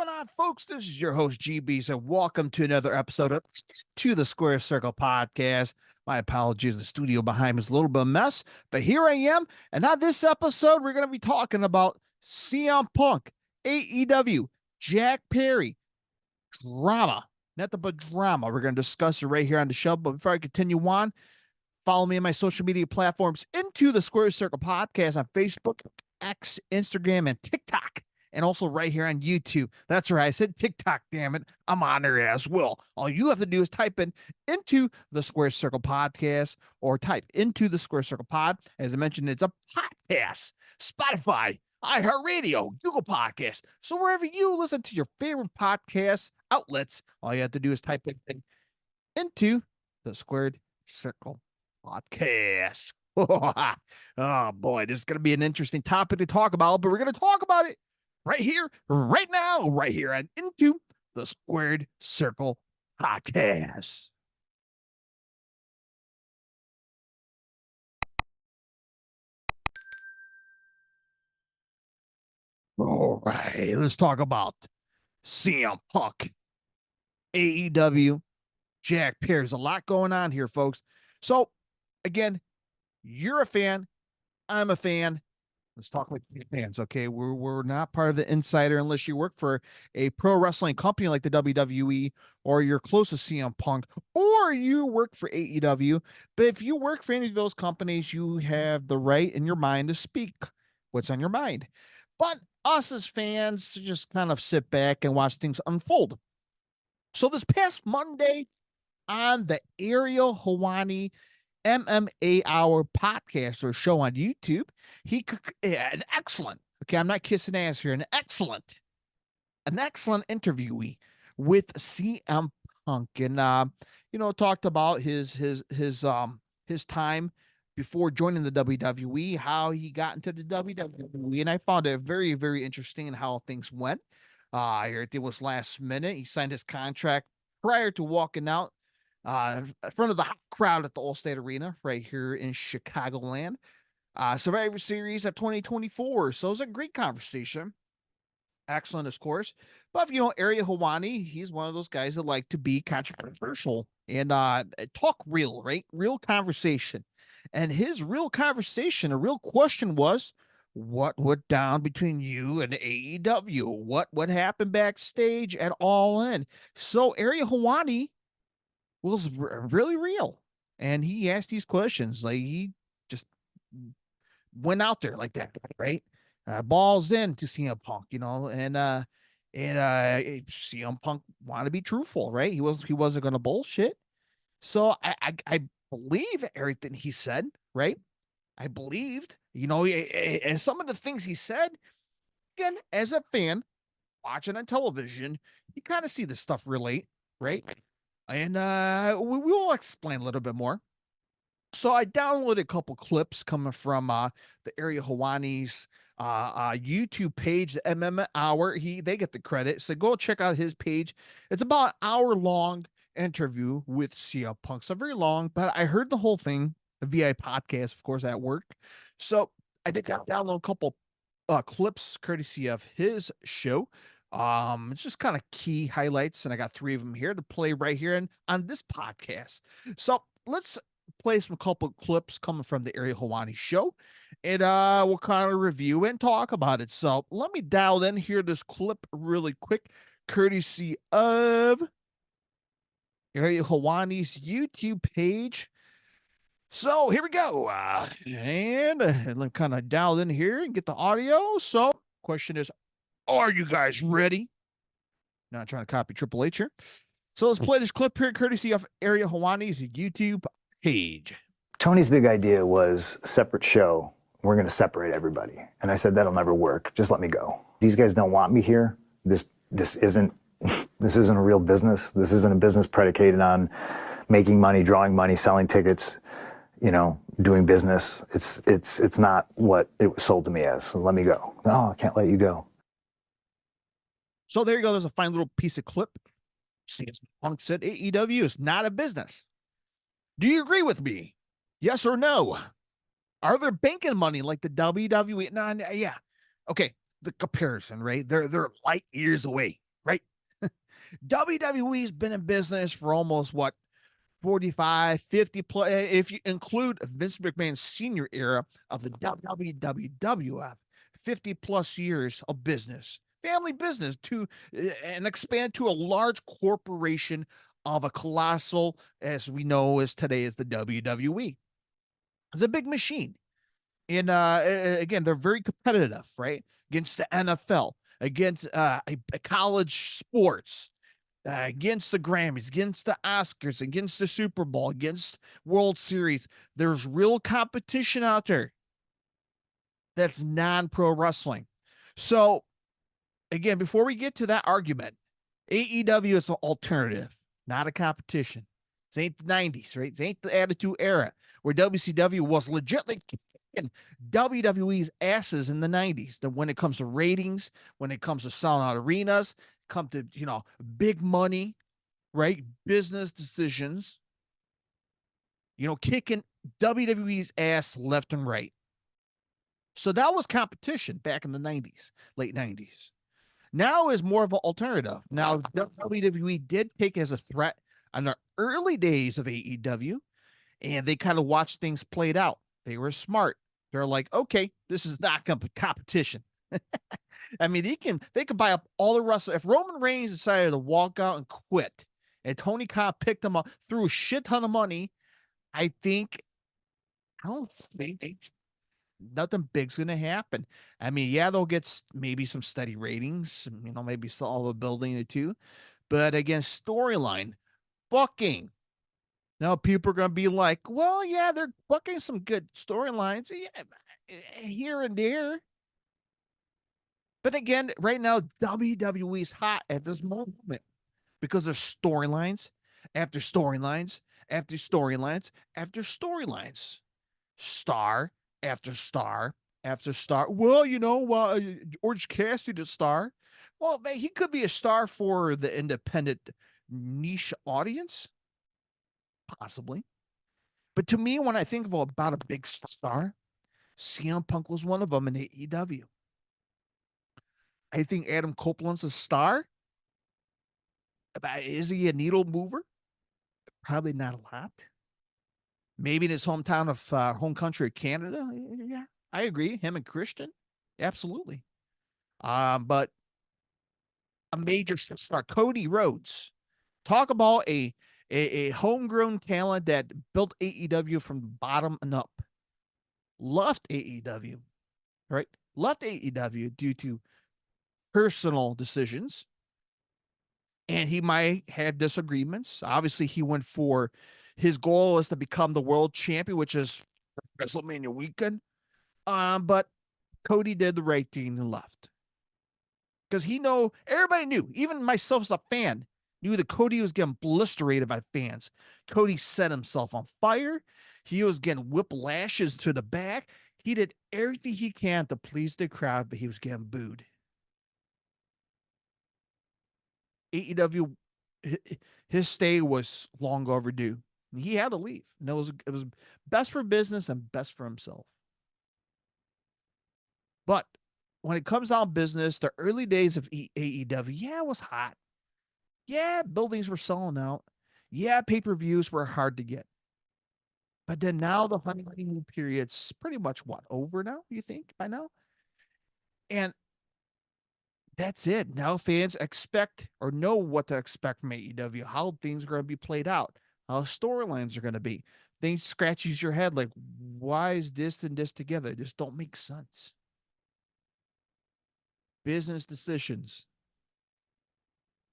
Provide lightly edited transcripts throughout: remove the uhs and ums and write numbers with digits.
going on, folks? This is your host, GBs, and welcome to another episode of To the Square Circle podcast. My apologies, the studio behind me is a little bit of a mess, but here I am. And on this episode, we're going to be talking about CM Punk, AEW, Jack Perry, drama. Nothing but drama. We're going to discuss it right here on the show. But before I continue on, follow me on my social media platforms into the Square Circle podcast on Facebook, X, Instagram, and TikTok. And also right here on YouTube. That's right. I said TikTok, damn it. I'm on there as well. All you have to do is type in into the Square Circle podcast or type into the Square Circle pod. As I mentioned, it's a podcast. Spotify, iHeartRadio, Google Podcasts. So wherever you listen to your favorite podcast outlets, all you have to do is type in into the Squared Circle podcast. Oh boy, this is going to be an interesting topic to talk about, but we're going to talk about it right here, right now, right here, and into the Squared Circle podcast. All right, let's talk about CM Punk, AEW, Jack Perry. There's a lot going on here, folks. So, again, you're a fan. I'm a fan. Let's talk like fans, okay? We're not part of the insider unless you work for a pro wrestling company like the WWE, or you're close to CM Punk, or you work for AEW. But if you work for any of those companies, you have the right in your mind to speak what's on your mind. But us as fans just kind of sit back and watch things unfold. So this past Monday on the Ariel Helwani MMA Hour podcast or show on YouTube, an excellent, okay, I'm not kissing ass here, an excellent interviewee with CM Punk, and talked about his time before joining the WWE, how he got into the WWE, and I found it very, very interesting in how things went. Everything was last minute. He signed his contract prior to walking out in front of the hot crowd at the Allstate Arena right here in Chicagoland. Survivor Series at 2024. So it was a great conversation. Excellent, of course. But, Ariel Helwani, he's one of those guys that like to be controversial and talk real, right? Real conversation. And his real conversation, a real question was, what went down between you and AEW? What happened backstage at All In? So Ariel Helwani was really real, and he asked these questions. Like, he just went out there like that, right? Balls in to CM Punk, and CM Punk wanted to be truthful, right? He wasn't going to bullshit. So I believe everything he said, right? I believed, and some of the things he said, again, as a fan watching on television, you kind of see this stuff relate, right? And we will explain a little bit more. So I downloaded a couple clips coming from the Ariel Helwani's YouTube page, the MM Hour. They get the credit, so go check out his page. It's about an hour-long interview with CM Punk. So very long, but I heard the whole thing via podcast, of course, at work. So I did download a couple clips courtesy of his show. It's just kind of key highlights, and I got 3 of them here to play right here and on this podcast. So let's play some couple clips coming from the Ariel Helwani show, and we'll kind of review and talk about it. So let me dial in here this clip really quick, courtesy of Ariel Helwani's YouTube page. So here we go, and let me kind of dial in here and get the audio. So question is, are you guys ready? Not trying to copy Triple H here. So let's play this clip here, courtesy of Ariel Helwani's YouTube page. Tony's big idea was separate show. We're going to separate everybody. And I said, that'll never work. Just let me go. These guys don't want me here. This isn't a real business. This isn't a business predicated on making money, drawing money, selling tickets, doing business. It's not what it was sold to me as. So let me go. No, I can't let you go. So there you go. There's a fine little piece of clip. CM Punk said AEW is not a business. Do you agree with me? Yes or no? Are they banking money like the WWE? No, yeah. Okay, the comparison, right? They're light years away, WWE's been in business for almost what, 45, 50 plus, if you include Vince McMahon's senior era of the WWF, 50 plus years of business, family business to and expand to a large corporation of a colossal, as we know as today as the WWE. It's a big machine. And again, they're very competitive, right? Against the NFL, against college sports, against the Grammys, against the Oscars, against the Super Bowl, against World Series. There's real competition out there that's non pro wrestling. So, again, before we get to that argument, AEW is an alternative, not a competition. This ain't the 90s, right? This ain't the Attitude Era where WCW was legitimately kicking WWE's asses in the 90s. That when it comes to ratings, when it comes to selling out arenas, come to, big money, right? Business decisions, kicking WWE's ass left and right. So that was competition back in the 90s, late 90s. Now is more of an alternative. Now, WWE did take as a threat on the early days of AEW, and they kind of watched things played out. They were smart. They're like, okay, this is not competition. I mean, they can buy up all the wrestlers. If Roman Reigns decided to walk out and quit, and Tony Khan picked him up, threw a shit ton of money, I don't think nothing big's gonna happen. I mean, yeah, they'll get maybe some steady ratings, maybe solve a building or two, but again, storyline, booking. Now people are gonna be like, well, yeah, they're booking some good storylines, yeah, here and there. But again, right now, WWE's hot at this moment because there's storylines after storylines after storylines after storylines, star after star after star. Well, Orange Cassidy, the star. Well, man, he could be a star for the independent niche audience, possibly. But to me, when I think of about a big star, CM Punk was one of them in AEW. I think Adam Copeland's a star. But is he a needle mover? Probably not a lot. Maybe in his hometown of home country of Canada. Yeah, I agree. Him and Christian, absolutely. But a major star, Cody Rhodes. Talk about a homegrown talent that built AEW from the bottom and up. Left AEW, right? Left AEW due to personal decisions, and he might have disagreements. Obviously, he went for his goal is to become the world champion, which is WrestleMania weekend. But Cody did the right thing and left because everybody knew, even myself as a fan, knew that Cody was getting blisterated by fans. Cody set himself on fire. He was getting whiplashes to the back. He did everything he can to please the crowd, but he was getting booed. AEW, his stay was long overdue. He had to leave. And it was best for business and best for himself. But when it comes down business, the early days of AEW, yeah, it was hot. Yeah, buildings were selling out. Yeah, pay-per-views were hard to get. But then now the honeymoon period's pretty much over now, you think, by now? And that's it. Now fans expect or know what to expect from AEW, how things are going to be played out, how storylines are going to be. Things scratches your head like, why is this and this together? It just don't make sense. Business decisions.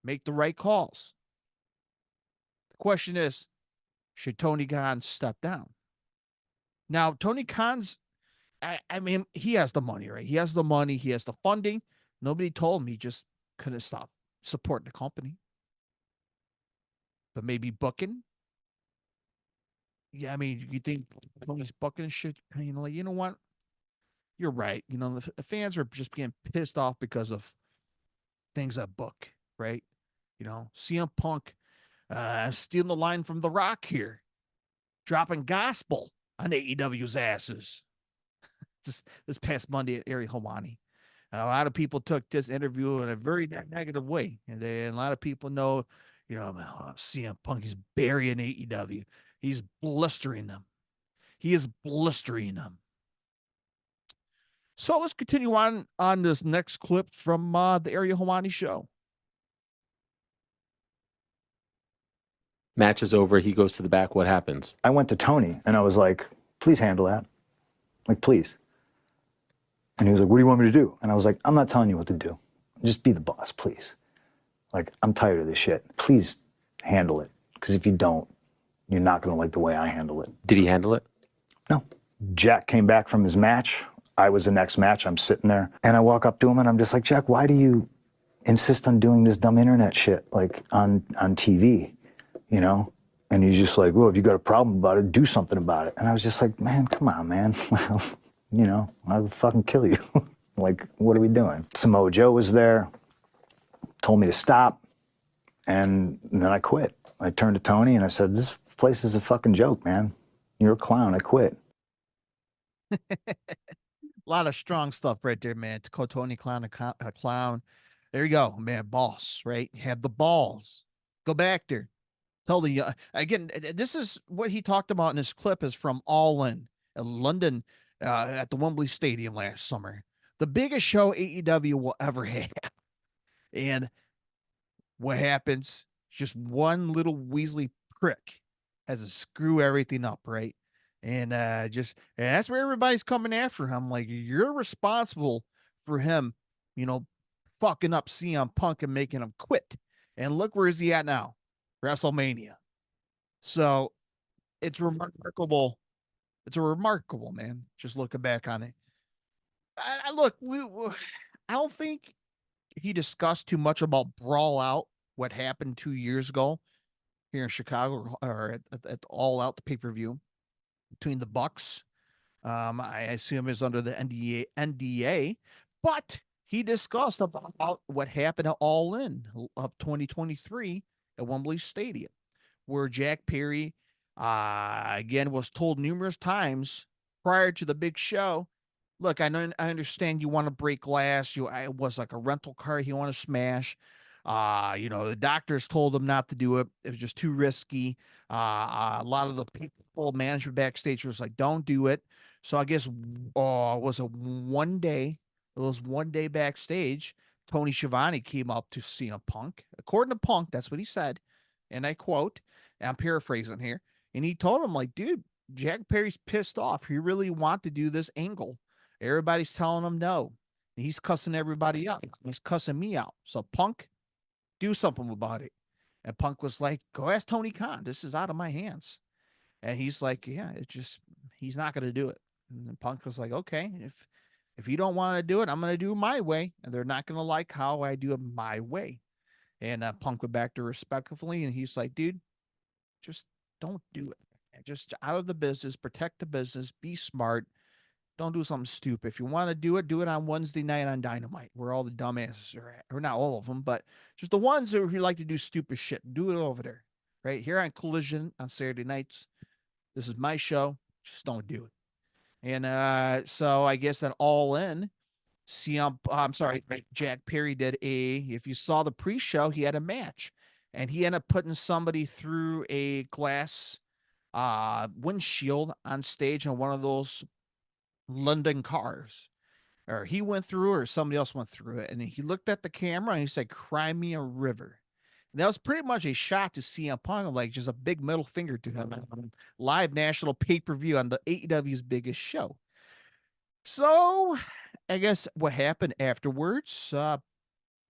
Make the right calls. The question is, should Tony Khan step down? Now, Tony Khan's, I mean, he has the money, right? He has the money. He has the funding. Nobody told him he just couldn't stop supporting the company. But maybe booking. Yeah, I mean, you think Tony's booking shit? You know what? You're right. The fans are just getting pissed off because of things that book, right? CM Punk stealing the line from The Rock here, dropping gospel on AEW's asses this past Monday at Ari Helwani. And a lot of people took this interview in a very negative way. And a lot of people know, CM Punk is burying AEW. He's blistering them. He is blistering them. So let's continue on this next clip from the Ariel Helwani show. Match is over. He goes to the back. What happens? I went to Tony and I was like, please handle that. Like, please. And he was like, what do you want me to do? And I was like, I'm not telling you what to do. Just be the boss, please. Like, I'm tired of this shit. Please handle it. Because if you don't, you're not going to like the way I handle it. Did he handle it? No. Jack came back from his match. I was the next match. I'm sitting there. And I walk up to him and I'm just like, Jack, why do you insist on doing this dumb internet shit, like on TV, you know? And he's just like, well, if you got a problem about it, do something about it. And I was just like, man, come on, man. You know, I'll fucking kill you. Like, what are we doing? Samoa Joe was there, told me to stop, and then I quit. I turned to Tony and I said, this place is a fucking joke, man. You're a clown. I quit. A lot of strong stuff right there, man. To call Tony Clown a clown. There you go, man. Boss, right? Have the balls. Go back there. Tell the again. This is what he talked about in this clip. Is from All In London at the Wembley Stadium last summer. The biggest show AEW will ever have. And what happens? Just one little Weasley prick has to screw everything up, right? And and that's where everybody's coming after him. Like, you're responsible for him, fucking up CM Punk and making him quit. And look, where is he at now? WrestleMania. So it's remarkable. It's a remarkable, man. Just looking back on it. I don't think he discussed too much about Brawl Out, what happened 2 years ago here in Chicago, or at All Out, the pay-per-view between the Bucks. I assume is under the NDA, but he discussed about what happened at All In of 2023 at Wembley Stadium, where Jack Perry, again, was told numerous times prior to the big show, look, I understand you want to break glass. I was like a rental car you want to smash. The doctors told him not to do it. It was just too risky. A lot of the people, management backstage was like, don't do it. So I guess it was one day backstage. Tony Schiavone came up to CM Punk. According to Punk, that's what he said. And I quote, and I'm paraphrasing here. And he told him, like, dude, Jack Perry's pissed off. He really want to do this angle. Everybody's telling him no. And he's cussing everybody out. He's cussing me out. So Punk, do something about it. And Punk was like, go ask Tony Khan. This is out of my hands. And he's like, yeah, he's not going to do it. And Punk was like, okay, if you don't want to do it, I'm going to do it my way. And they're not going to like how I do it my way. And Punk went back to respectfully. And he's like, dude, just don't do it. Just out of the business, protect the business, be smart. Don't do something stupid. If you want to do it on Wednesday night on Dynamite, where all the dumbasses are at. Or not all of them, but just the ones who like to do stupid shit. Do it over there. Right here on Collision on Saturday nights. This is my show. Just don't do it. And so I guess that All In, Jack Perry did if you saw the pre-show, he had a match. And he ended up putting somebody through a glass windshield on stage on one of those London cars, or he went through, or somebody else went through it, and he looked at the camera and he said, "Cry me a river." And that was pretty much a shot to CM Punk, like just a big middle finger to him on live national pay-per-view on the AEW's biggest show. So I guess what happened afterwards,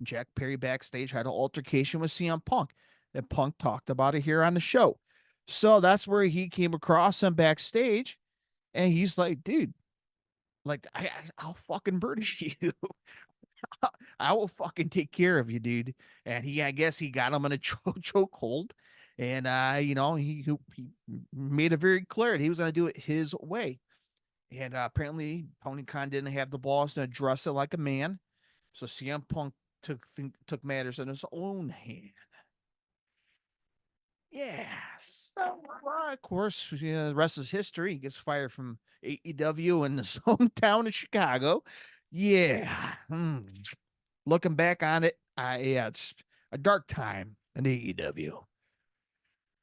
Jack Perry backstage had an altercation with CM Punk, and Punk talked about it here on the show. So that's where he came across him backstage, and he's like, dude, like, I'll fucking murder you. I will fucking take care of you, dude. And I guess he got him in a chokehold. And, he made it very clear that he was going to do it his way. And apparently, Tony Khan didn't have the balls to address it like a man. So CM Punk took matters in his own hand. Yeah. So, of course, the rest is history. He gets fired from AEW in his hometown of Chicago. Yeah. Looking back on it, yeah, it's a dark time in AEW.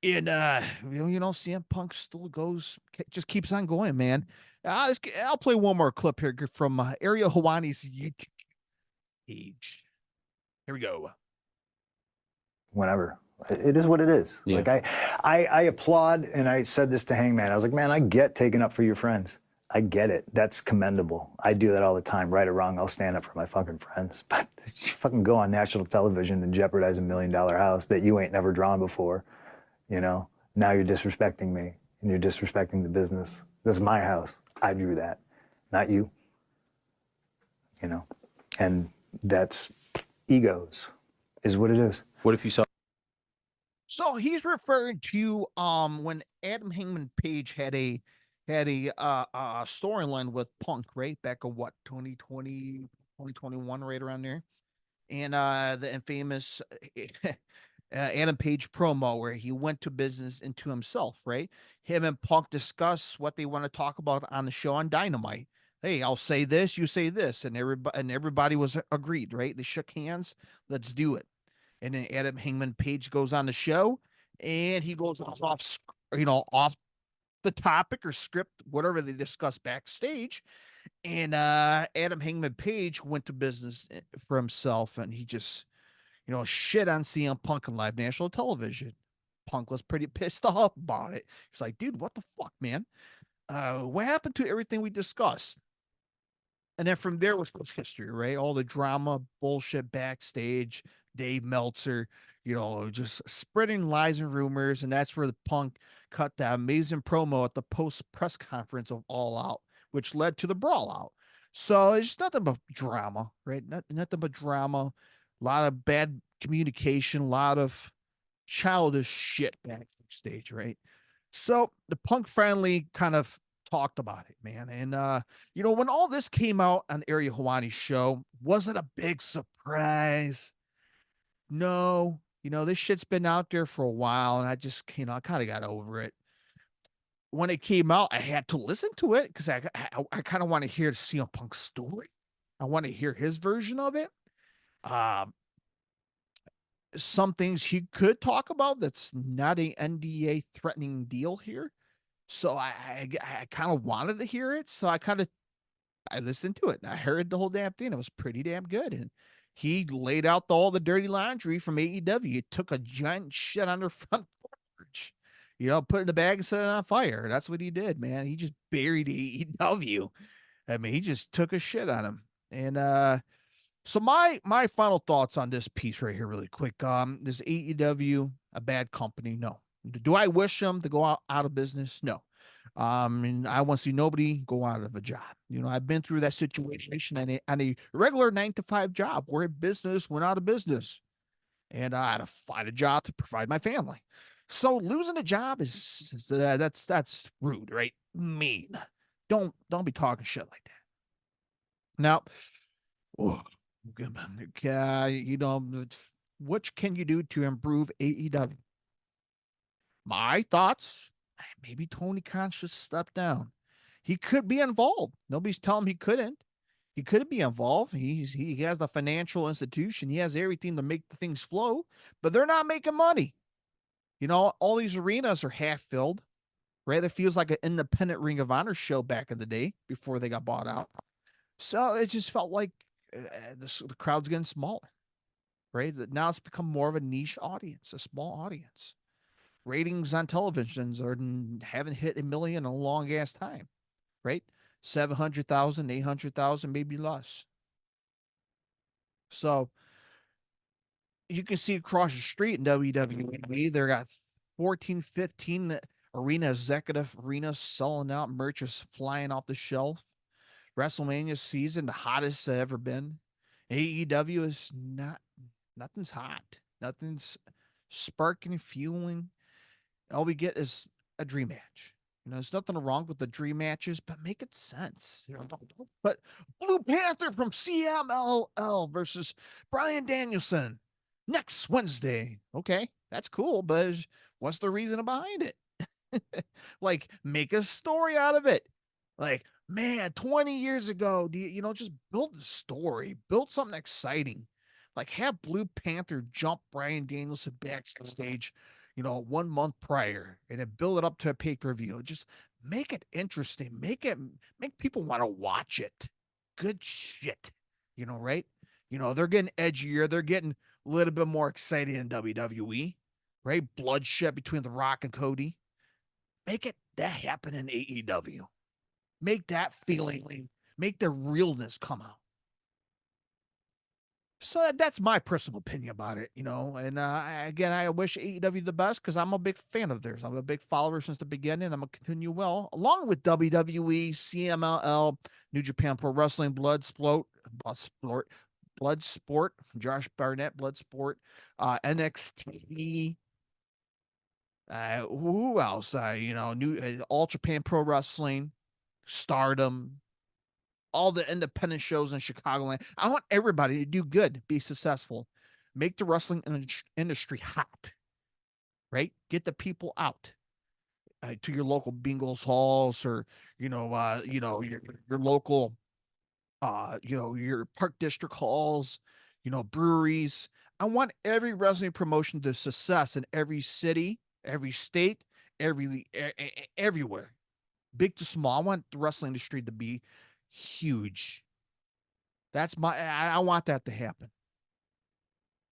And CM Punk still just keeps on going, man. I'll play one more clip here from Ariel Hawani's YouTube page. Here we go. Whenever. It is what it is. Yeah. Like I applaud, and I said this to Hangman. I was like, man, I get taking up for your friends. I get it. That's commendable. I do that all the time. Right or wrong, I'll stand up for my fucking friends. But you fucking go on national television and jeopardize $1 million house that you ain't never drawn before. Now you're disrespecting me, and you're disrespecting the business. This is my house. I drew that, not you. And that's egos, is what it is. What if you saw? So he's referring to when Adam Hangman Page had a storyline with Punk, right back of 2020, 2021, right around there, and the infamous Adam Page promo where he went to business into himself, right? Him and Punk discuss what they want to talk about on the show on Dynamite. Hey, I'll say this, you say this, and everybody was agreed, right? They shook hands. Let's do it. And then Adam Hangman Page goes on the show, and he goes off the topic or script, whatever they discuss backstage. And Adam Hangman Page went to business for himself, and he just shit on CM Punk on live national television. Punk was pretty pissed off about it. He's like, dude, what the fuck, man? What happened to everything we discussed? And then from there was history, right? All the drama, bullshit backstage, Dave Meltzer, just spreading lies and rumors. And that's where the Punk cut that amazing promo at the post press conference of All Out, which led to the Brawl Out. So it's nothing but drama, right? Nothing but drama. A lot of bad communication, a lot of childish shit backstage, right? So the Punk finally kind of talked about it, man. And when all this came out on Ariel Hawani's show, was it a big surprise? No. This shit's been out there for a while, and I just, I kind of got over it. When it came out, I had to listen to it because I kind of want to hear the CM Punk story. I want to hear his version of it. Some things he could talk about that's not a NDA threatening deal here. So I kind of wanted to hear it. So I listened to it and I heard the whole damn thing. It was pretty damn good. And he laid out all the dirty laundry from AEW. He took a giant shit on their front porch, put it in the bag and set it on fire. That's what he did, man. He just buried AEW. I mean, he just took a shit on him. And so my final thoughts on this piece right here, really quick. Is AEW a bad company? No. Do I wish them to go out of business? No. And I want to see nobody go out of a job. I've been through that situation on a regular 9-to-5 job where business went out of business, and I had to find a job to provide my family. So losing a job that's rude, right? Mean. Don't be talking shit like that. Now, what can you do to improve AEW? My thoughts, maybe Tony Khan should step down. He could be involved. Nobody's telling him he couldn't. He could be involved. He has the financial institution. He has everything to make the things flow, but they're not making money. All these arenas are half filled, right? It feels like an independent Ring of Honor show back in the day before they got bought out. So it just felt like the crowd's getting smaller, right? Now it's become more of a niche audience, a small audience. Ratings on televisions haven't hit 1 million in a long ass time, right? 700,000, 800,000, maybe less. So you can see across the street in WWE, they got 14, 15 arena executive arenas selling out, merch is flying off the shelf. WrestleMania season, the hottest it's ever been. AEW is nothing's hot. Nothing's sparking, fueling. All we get is a dream match. There's nothing wrong with the dream matches, but make it sense. But Blue Panther from CMLL versus Bryan Danielson next Wednesday. Okay, that's cool, but what's the reason behind it? Like, make a story out of it. Like, man, 20 years ago, just build a story, build something exciting. Like have Blue Panther jump Brian Danielson backstage, 1 month prior, and then build it up to a pay-per-view. Just make it interesting. Make people want to watch it. Good shit. Right? They're getting edgier, they're getting a little bit more exciting in WWE, right? Bloodshed between The Rock and Cody. Make it that happen in AEW. Make that feeling, make the realness come out. So that's my personal opinion about it, And again, I wish AEW the best because I'm a big fan of theirs. I'm a big follower since the beginning. I'm gonna continue well, along with WWE, CMLL, New Japan Pro Wrestling, Bloodsport, Josh Barnett, Bloodsport, NXT. Who else? New All Japan Pro Wrestling, Stardom, all the independent shows in Chicagoland. I want everybody to do good, be successful, make the wrestling industry hot, right? Get the people out to your local bingos halls, or your local, your park district halls, breweries. I want every wrestling promotion to success in every city, every state, everywhere, big to small. I want the wrestling industry to be huge. I want that to happen.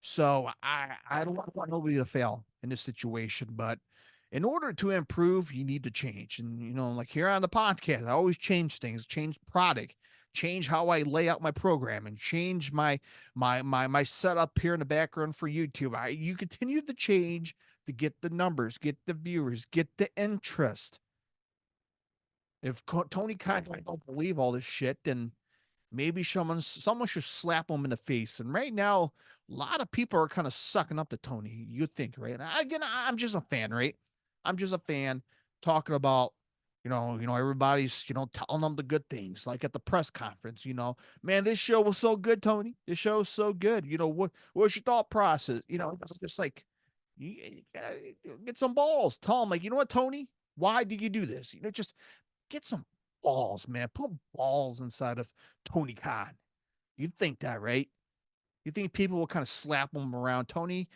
So I don't want nobody to fail in this situation, but in order to improve, you need to change. And like here on the podcast, I always change things, change product, change how I lay out my program, and change my setup here in the background for YouTube. You continue to change to get the numbers, get the viewers, get the interest. If Tony Khan don't believe all this shit, then maybe someone should slap him in the face. And right now, a lot of people are kind of sucking up to Tony. You think, right? And again, I'm just a fan, right? I'm just a fan talking about, everybody's, telling them the good things, like at the press conference. Man, this show was so good, Tony. This show is so good. What's your thought process? It's just like, you get some balls. Tell him, like, you know what, Tony? Why did you do this? Just get some balls, man. Put balls inside of Tony Khan. You think that, right? You think people will kind of slap him around? Tony,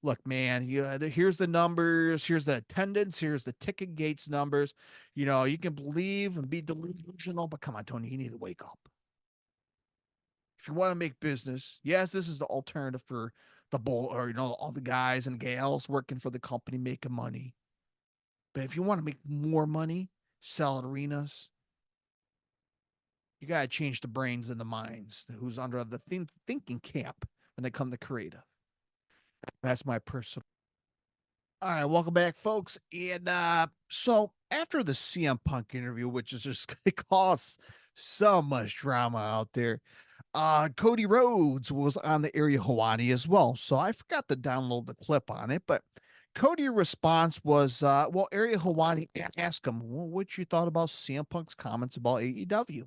look, man, here's the numbers, here's the attendance, here's the ticket gates numbers. You can believe and be delusional, but come on, Tony, you need to wake up. If you want to make business, yes, this is the alternative for the bull, or all the guys and gals working for the company making money. But if you want to make more money, sell at arenas, you got to change the brains and the minds who's under the thinking camp when they come to creative. That's my personal. All right, welcome back, folks. And so after the CM Punk interview, which is just caused so much drama out there, Cody Rhodes was on the Area Hawani as well. So I forgot to download the clip on it, but Cody's response was, well, Area Hawani asked him, well, what you thought about CM Punk's comments about AEW.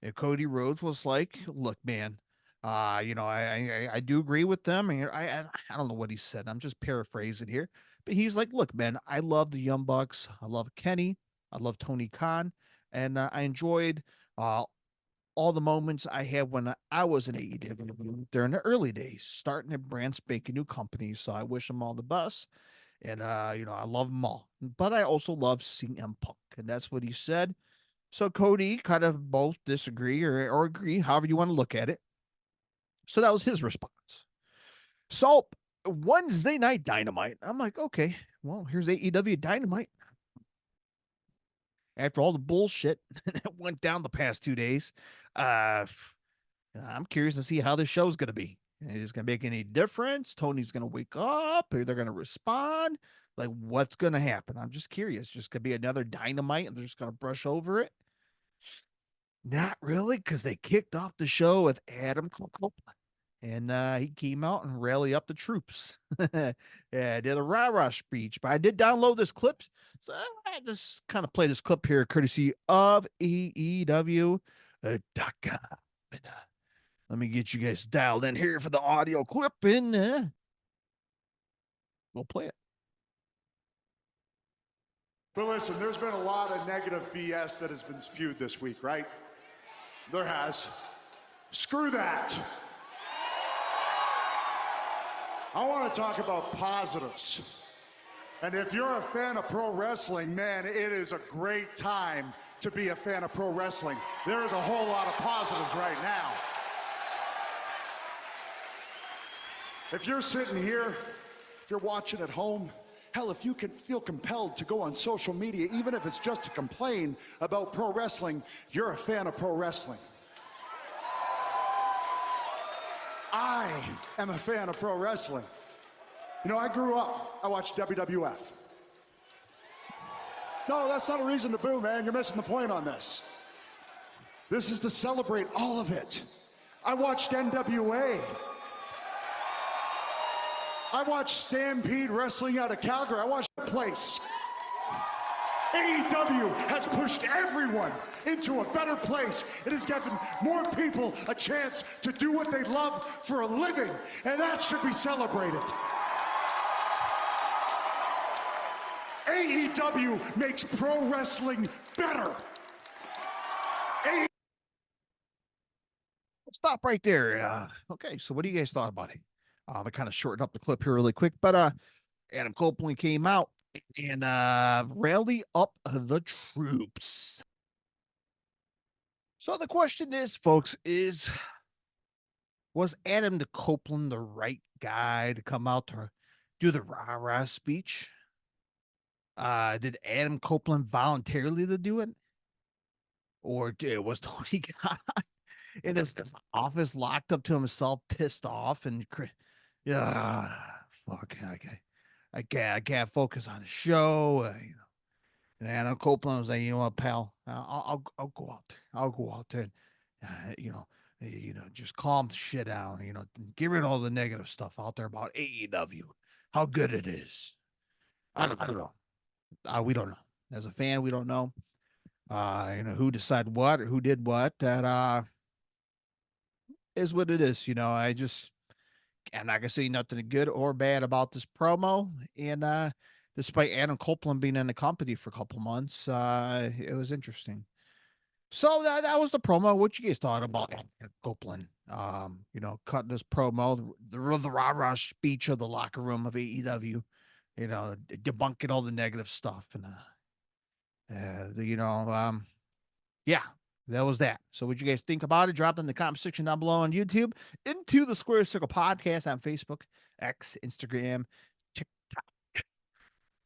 And Cody Rhodes was like, "Look, man, I do agree with them." And I don't know what he said. I'm just paraphrasing here, but he's like, "Look, man, I love the Young Bucks. I love Kenny. I love Tony Khan, and I enjoyed uh, all the moments I had when I was in AEW during the early days, starting a brand spanking new company. So I wish them all the best, and I love them all. But I also love CM Punk, and that's what he said." So Cody kind of both disagree or agree, however you want to look at it. So that was his response. So Wednesday Night Dynamite, I'm like, okay, well, here's AEW Dynamite. After all the bullshit that went down the past 2 days, I'm curious to see how this show's going to be. Is it going to make any difference? Tony's going to wake up, or they're going to respond. Like, what's going to happen? I'm just curious. Just going to be another Dynamite, and they're just going to brush over it. Not really, because they kicked off the show with Adam Copeland. And he came out and rally up the troops. Yeah, I did a rah-rah speech, but I did download this clip. So I just kind of play this clip here, courtesy of AEW.com. Let me get you guys dialed in here for the audio clip, and we'll play it. But listen, there's been a lot of negative BS that has been spewed this week, right? There has. Screw that. I want to talk about positives. And if you're a fan of pro wrestling, man, it is a great time to be a fan of pro wrestling. There is a whole lot of positives right now. If you're sitting here, if you're watching at home, hell, if you can feel compelled to go on social media, even if it's just to complain about pro wrestling, you're a fan of pro wrestling. I am a fan of pro wrestling. You know, I grew up, I watched WWF. No, that's not a reason to boo, man. You're missing the point on this. This is to celebrate all of it. I watched NWA. I watched Stampede Wrestling out of Calgary. I watched the place. AEW has pushed everyone into a better place. It has given more people a chance to do what they love for a living, and that should be celebrated. AEW makes pro wrestling better. Stop right there. Okay, so what do you guys thought about it? I kind of shortened up the clip here really quick, but Adam Copeland came out and rally up the troops. So the question is, folks, was Adam Copeland the right guy to come out to do the rah-rah speech? Did Adam Copeland voluntarily to do it? Or was Tony Khan in his office locked up to himself, pissed off, and yeah, fuck, I can't focus on the show, you know. And Adam Copeland was like, you know what, pal, I'll go out there. I'll go out there and, just calm shit down, get rid of all the negative stuff out there about AEW, how good it is. I don't know. We don't know. As a fan, we don't know. Who decided what or who did what. That is what it is. I'm not gonna say nothing good or bad about this promo. And despite Adam Copeland being in the company for a couple months, it was interesting. So that was the promo. What you guys thought about Adam Copeland? Cutting this promo, the rah-rah speech of the locker room of AEW, debunking all the negative stuff. Yeah, that was that. So what you guys think about it? Drop it in the comment section down below on YouTube, into the Square Circle Podcast on Facebook, X, Instagram, TikTok.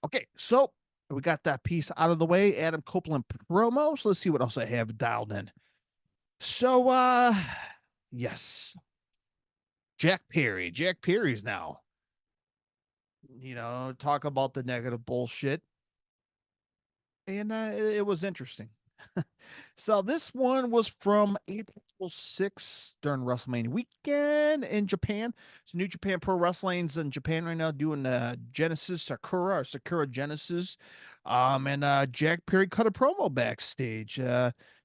Okay, so we got that piece out of the way. Adam Copeland promo. So let's see what else I have dialed in. So yes. Jack Perry. Jack Perry's now. Talk about the negative bullshit. And it was interesting. So this one was from April 6th during WrestleMania weekend in Japan. So New Japan Pro Wrestling's in Japan right now doing Genesis Sakura Genesis. And Jack Perry cut a promo backstage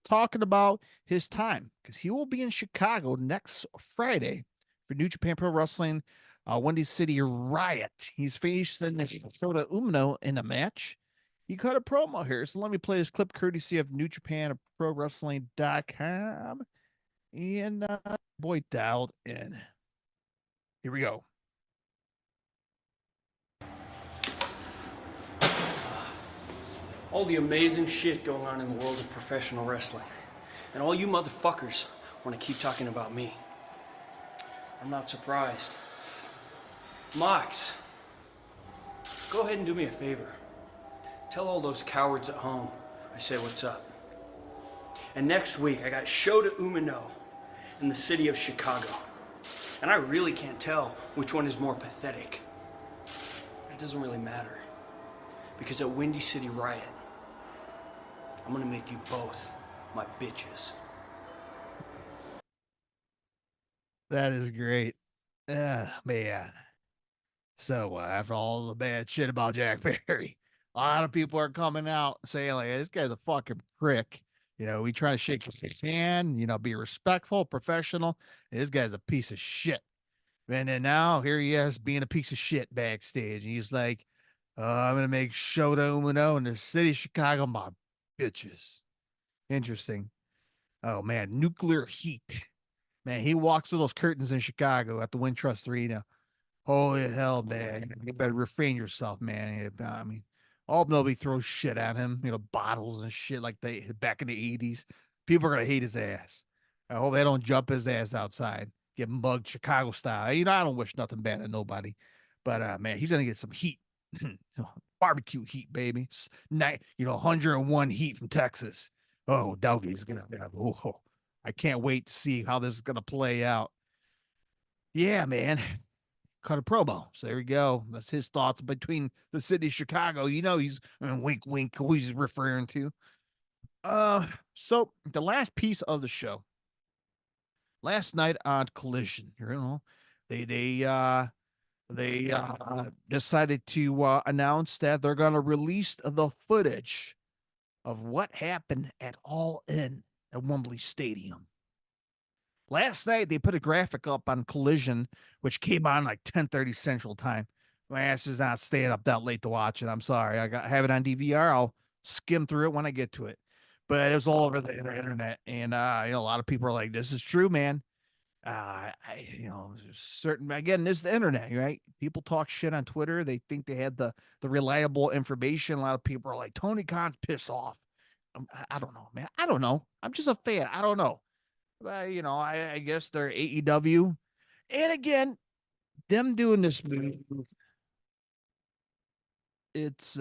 talking about his time, because he will be in Chicago next Friday for New Japan Pro Wrestling Windy City Riot. He's facing Shota Umino in a match. He cut a promo here. So let me play this clip courtesy of New Japan Pro Wrestling.com. And boy, dialed in. Here we go. All the amazing shit going on in the world of professional wrestling. And all you motherfuckers want to keep talking about me. I'm not surprised. Mox, go ahead and do me a favor. Tell all those cowards at home I say what's up. And next week, I got Shota Umino in the city of Chicago. And I really can't tell which one is more pathetic. It doesn't really matter. Because at Windy City Riot, I'm gonna make you both my bitches. That is great. Man. So after all the bad shit about Jack Perry, a lot of people are coming out saying, like, this guy's a fucking prick. We try to shake his hand, be respectful, professional. This guy's a piece of shit. And then now here he is being a piece of shit backstage. And he's like, I'm gonna make Shota Umino and the city of Chicago my bitches. Interesting. Oh man, nuclear heat. Man, he walks through those curtains in Chicago at the Wintrust Arena. Holy hell, man. You better refrain yourself, man. I mean, all nobody throws shit at him, bottles and shit like they back in the 80s. People are gonna hate his ass. I hope they don't jump his ass outside, get mugged Chicago style. I don't wish nothing bad on nobody. But man, he's gonna get some heat. Barbecue heat, baby. 101 heat from Texas. Oh, Doggy's gonna oh, I can't wait to see how this is gonna play out. Yeah, man. Cut a promo. So there we go. That's his thoughts between the city of Chicago. He's wink wink who he's referring to. So the last piece of the show. Last night on Collision, they decided to announce that they're gonna release the footage of what happened at All In at Wembley Stadium. Last night they put a graphic up on Collision, which came on like 10:30 Central Time. My ass is not staying up that late to watch it. I'm sorry. I have it on DVR. I'll skim through it when I get to it. But it was all over the internet, and a lot of people are like, "This is true, man." Certain again, this is the internet, right? People talk shit on Twitter. They think they had the reliable information. A lot of people are like, "Tony Khan's pissed off." I don't know, man. I don't know. I'm just a fan. I don't know. I guess they're AEW. And again, them doing this move, it's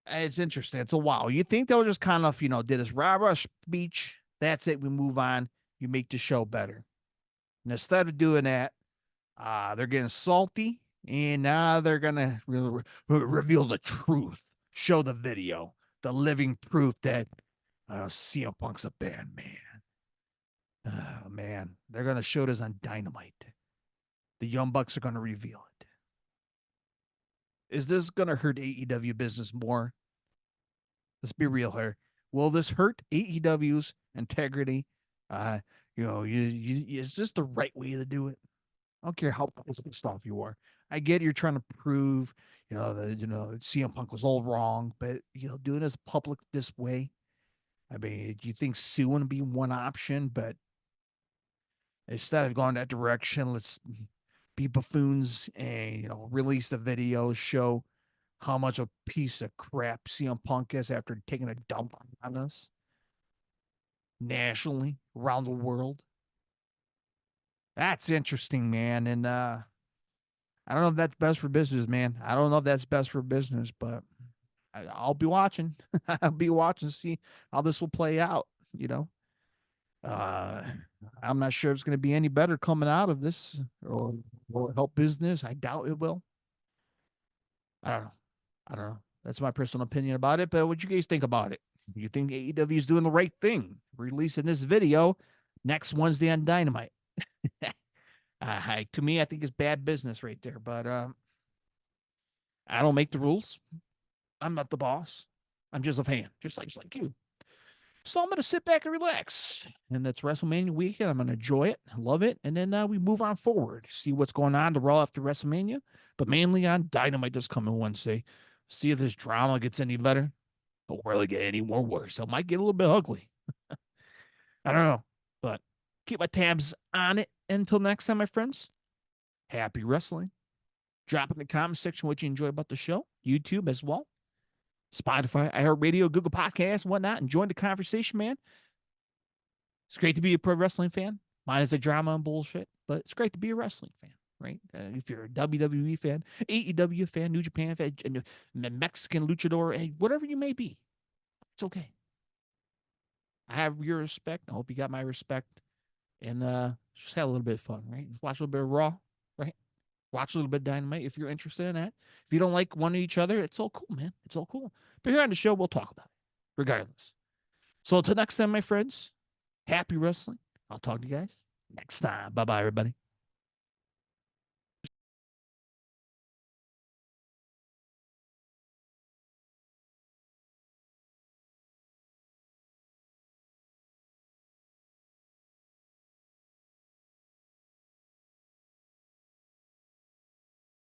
it's interesting. It's a wow. You think they'll just kind of, did his rah-rah speech. That's it. We move on. You make the show better. And instead of doing that, they're getting salty, and now they're gonna reveal the truth, show the video, the living proof that CM Punk's a bad man. Oh, man, they're going to show this on Dynamite. The Young Bucks are going to reveal it. Is this going to hurt AEW business more? Let's be real here. Will this hurt AEW's integrity? Is this the right way to do it? I don't care how pissed off you are. I get you're trying to prove, CM Punk was all wrong, but doing this public this way. I mean, do you think suing would be one option? But instead of going that direction, let's be buffoons and release the video, show how much a piece of crap CM Punk is after taking a dump on us nationally, around the world. That's interesting, man. And I don't know if that's best for business, man. I don't know if that's best for business, but I'll be watching. I'll be watching to see how this will play out, I'm not sure if it's going to be any better coming out of this, or will it help business? I doubt it will. I don't know. That's my personal opinion about it. But what you guys think about it? You think AEW is doing the right thing, releasing this video next Wednesday on Dynamite? To me, I think it's bad business right there. But I don't make the rules. I'm not the boss. I'm just a fan, just like you. So I'm going to sit back and relax. And that's WrestleMania weekend. I'm going to enjoy it, love it. And then we move on forward, see what's going on to Raw after WrestleMania, but mainly on Dynamite this coming Wednesday. See if this drama gets any better or will it get any more worse. It might get a little bit ugly. I don't know, but keep my tabs on it. Until next time, my friends, happy wrestling. Drop in the comment section what you enjoy about the show, YouTube as well. Spotify, iHeartRadio, Google Podcasts, whatnot, and join the conversation, man. It's great to be a pro wrestling fan. Mine is the drama and bullshit, but it's great to be a wrestling fan, right? If you're a WWE fan, AEW fan, New Japan fan, Mexican luchador, whatever you may be, it's okay. I have your respect. I hope you got my respect. And just have a little bit of fun, right? Watch a little bit of Raw, right? Watch a little bit of Dynamite if you're interested in that. If you don't like one of each other, it's all cool, man. It's all cool. But here on the show, we'll talk about it, regardless. So until next time, my friends, happy wrestling. I'll talk to you guys next time. Bye-bye, everybody.